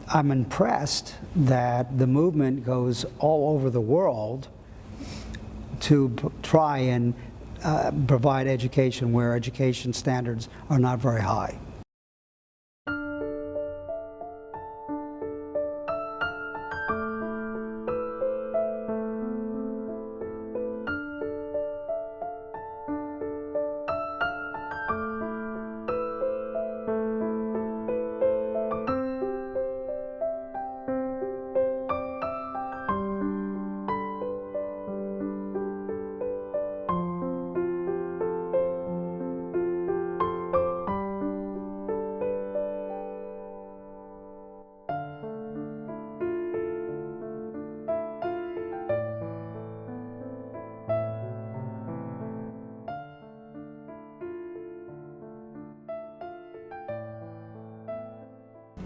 I'm impressed that the movement goes all over the world to try and provide education where education standards are not very high.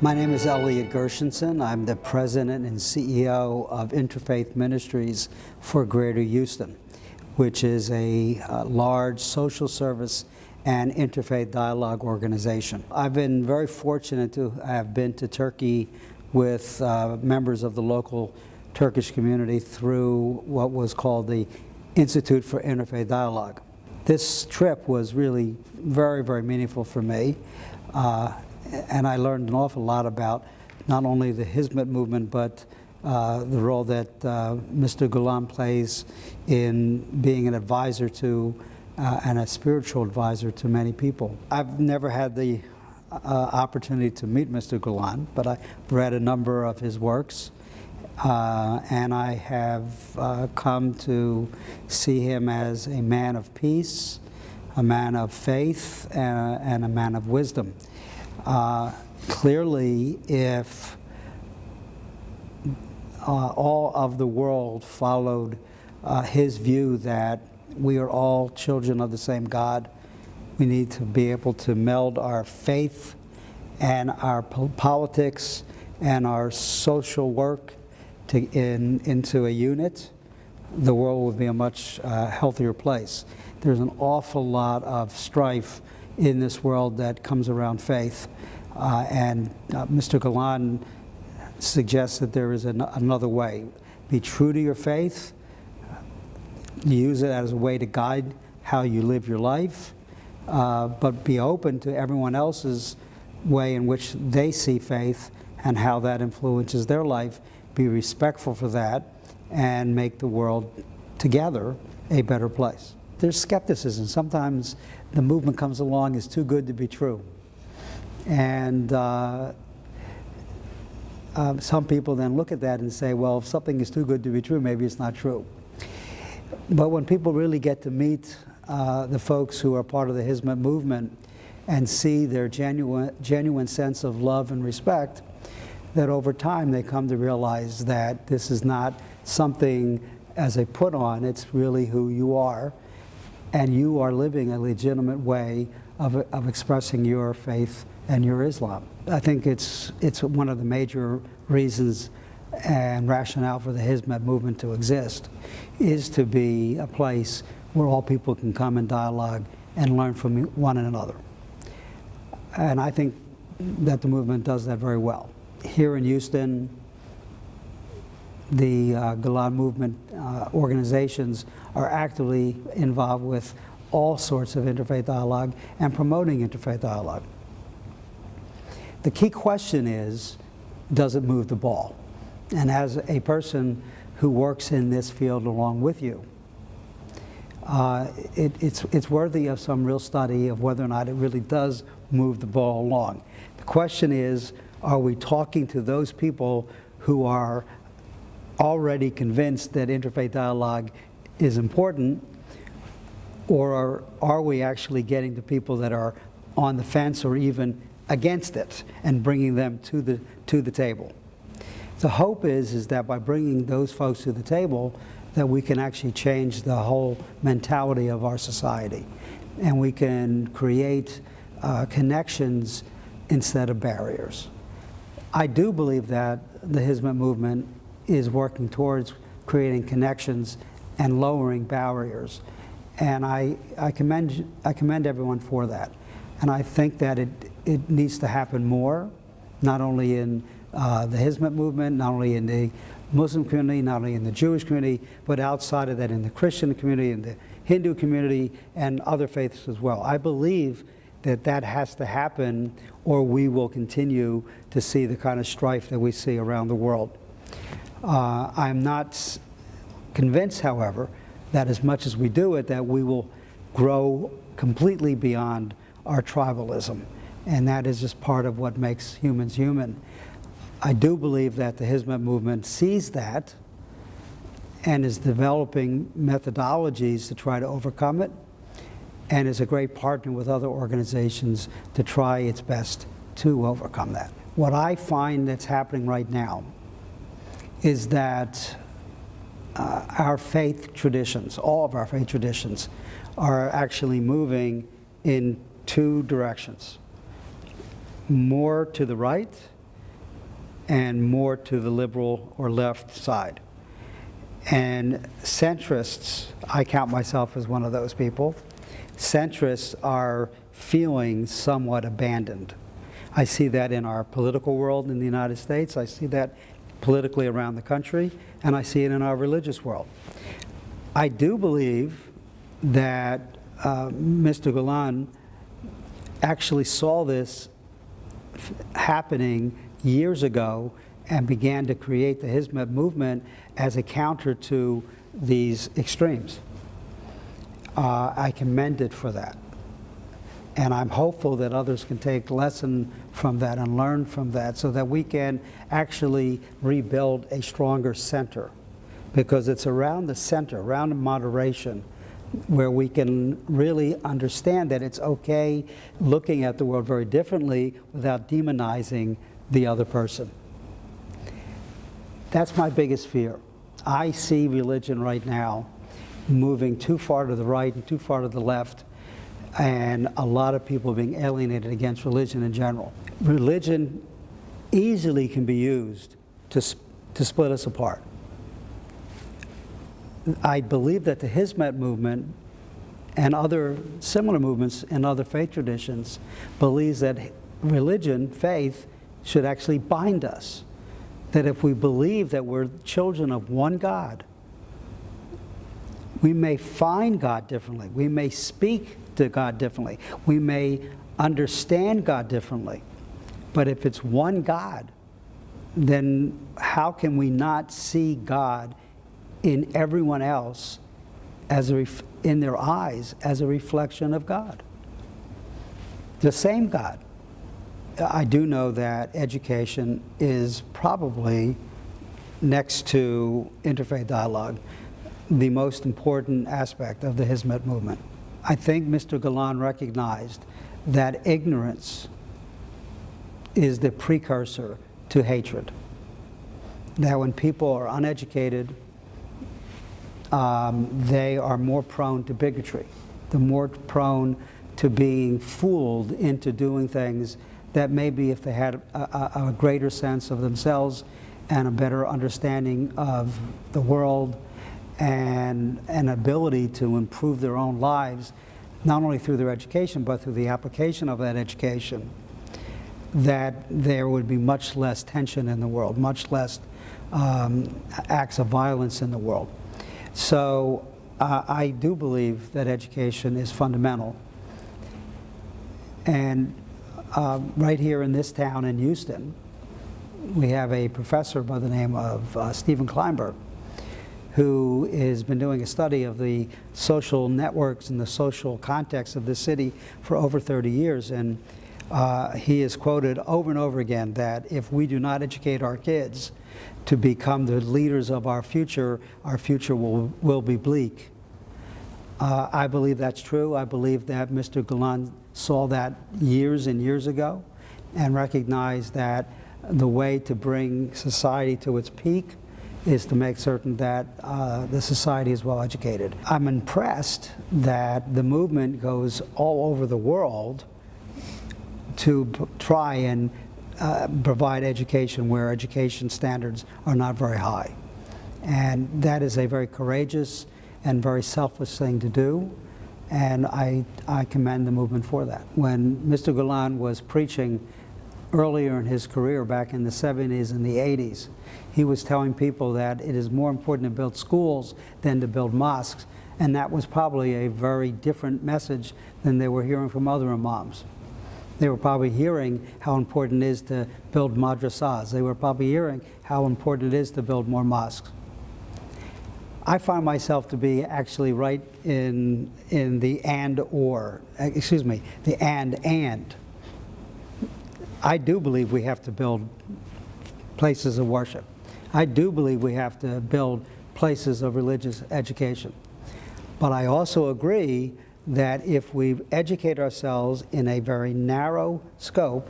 My name is Elliot Gershenson. I'm the President and CEO of Interfaith Ministries for Greater Houston, which is a large social service and interfaith dialogue organization. I've been very fortunate to have been to Turkey with members of the local Turkish community through what was called the Institute for Interfaith Dialogue. This trip was really very, very meaningful for me. And I learned an awful lot about not only the Hizmet'e movement, but the role that Mr. Gülen plays in being an advisor to and a spiritual advisor to many people. I've never had the opportunity to meet Mr. Gülen, but I've read a number of his works, and I have come to see him as a man of peace, a man of faith, and a man of wisdom. Clearly, if all of the world followed his view that we are all children of the same God, we need to be able to meld our faith and our politics and our social work into a unit, the world would be a much healthier place. There's an awful lot of strife in this world that comes around faith. And Mr. Gülen suggests that there is another way. Be true to your faith, use it as a way to guide how you live your life, but be open to everyone else's way in which they see faith and how that influences their life. Be respectful for that and make the world together a better place. There's skepticism. Sometimes the movement comes along as too good to be true. And some people then look at that and say, well, if something is too good to be true, maybe it's not true. But when people really get to meet the folks who are part of the Hizmet'e movement and see their genuine sense of love and respect, that over time they come to realize that this is not something as a put on, it's really who you are. And you are living a legitimate way of expressing your faith and your Islam. I think it's one of the major reasons and rationale for the Hizmet'e movement to exist is to be a place where all people can come and dialogue and learn from one another. And I think that the movement does that very well. Here in Houston, the Gülen movement organizations are actively involved with all sorts of interfaith dialogue and promoting interfaith dialogue. The key question is, does it move the ball? And as a person who works in this field along with you, it's worthy of some real study of whether or not it really does move the ball along. The question is, are we talking to those people who are already convinced that interfaith dialogue is important, or are we actually getting to people that are on the fence or even against it and bringing them to the table? The hope is that by bringing those folks to the table, that we can actually change the whole mentality of our society, and we can create connections instead of barriers. I do believe that the Hizmet'e movement is working towards creating connections and lowering barriers, and I commend everyone for that. And I think that it needs to happen more, not only in the Hizmet'e movement, not only in the Muslim community, not only in the Jewish community, but outside of that in the Christian community, in the Hindu community, and other faiths as well. I believe that that has to happen, or we will continue to see the kind of strife that we see around the world. I'm not convinced, however, that as much as we do it, that we will grow completely beyond our tribalism. And that is just part of what makes humans human. I do believe that the Hizmet'e movement sees that and is developing methodologies to try to overcome it, and is a great partner with other organizations to try its best to overcome that. What I find that's happening right now is that our faith traditions, all of our faith traditions, are actually moving in two directions. More to the right and more to the liberal or left side. And centrists, I count myself as one of those people, centrists are feeling somewhat abandoned. I see that in our political world in the United States, I see that politically around the country, and I see it in our religious world. I do believe that Mr. Gülen actually saw this happening years ago and began to create the Hizmet'e movement as a counter to these extremes. I commend it for that. And I'm hopeful that others can take lesson from that and learn from that so that we can actually rebuild a stronger center. Because it's around the center, around moderation, where we can really understand that it's okay looking at the world very differently without demonizing the other person. That's my biggest fear. I see religion right now moving too far to the right and too far to the left, and a lot of people being alienated against religion in general. Religion easily can be used to split us apart. I believe that the Hizmet'e movement and other similar movements in other faith traditions believes that religion, faith, should actually bind us. That if we believe that we're children of one God, we may find God differently. We may speak to God differently. We may understand God differently. But if it's one God, then how can we not see God in everyone else as in their eyes as a reflection of God? The same God. I do know that education is probably, next to interfaith dialogue, the most important aspect of the Hizmet'e movement. I think Mr. Gülen recognized that ignorance is the precursor to hatred. That when people are uneducated, they are more prone to bigotry. They're more prone to being fooled into doing things that maybe if they had a greater sense of themselves and a better understanding of the world and an ability to improve their own lives, not only through their education, but through the application of that education, that there would be much less tension in the world, much less acts of violence in the world. So I do believe that education is fundamental. And right here in this town in Houston, we have a professor by the name of Stephen Kleinberg, who has been doing a study of the social networks and the social context of this city for over 30 years. And he has quoted over and over again that if we do not educate our kids to become the leaders of our future will be bleak. I believe that's true. I believe that Mr. Gülen saw that years and years ago and recognized that the way to bring society to its peak is to make certain that the society is well educated. I'm impressed that the movement goes all over the world to try and provide education where education standards are not very high. And that is a very courageous and very selfless thing to do, and I commend the movement for that. When Mr. Gülen was preaching earlier in his career, back in the 70s and the 80s. He was telling people that it is more important to build schools than to build mosques, and that was probably a very different message than they were hearing from other imams. They were probably hearing how important it is to build madrasas. They were probably hearing how important it is to build more mosques. I find myself to be actually right in the the and. I do believe we have to build places of worship. I do believe we have to build places of religious education. But I also agree that if we educate ourselves in a very narrow scope,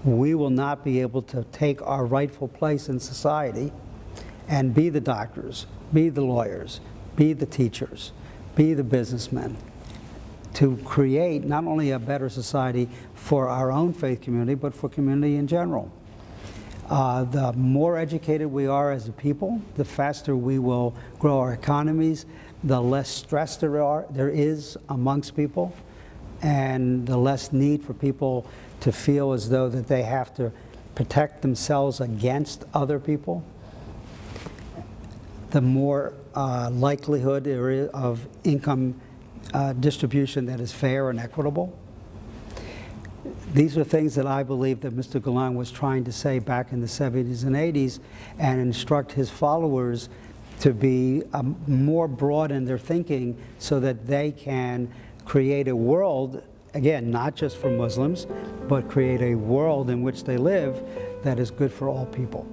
we will not be able to take our rightful place in society and be the doctors, be the lawyers, be the teachers, be the businessmen, to create not only a better society for our own faith community, but for community in general. The more educated we are as a people, the faster we will grow our economies, the less stress there is amongst people, and the less need for people to feel as though that they have to protect themselves against other people. The more likelihood there is of income distribution that is fair and equitable. These are things that I believe that Mr. Gülen was trying to say back in the 70s and 80s, and instruct his followers to be more broad in their thinking so that they can create a world, again, not just for Muslims, but create a world in which they live that is good for all people.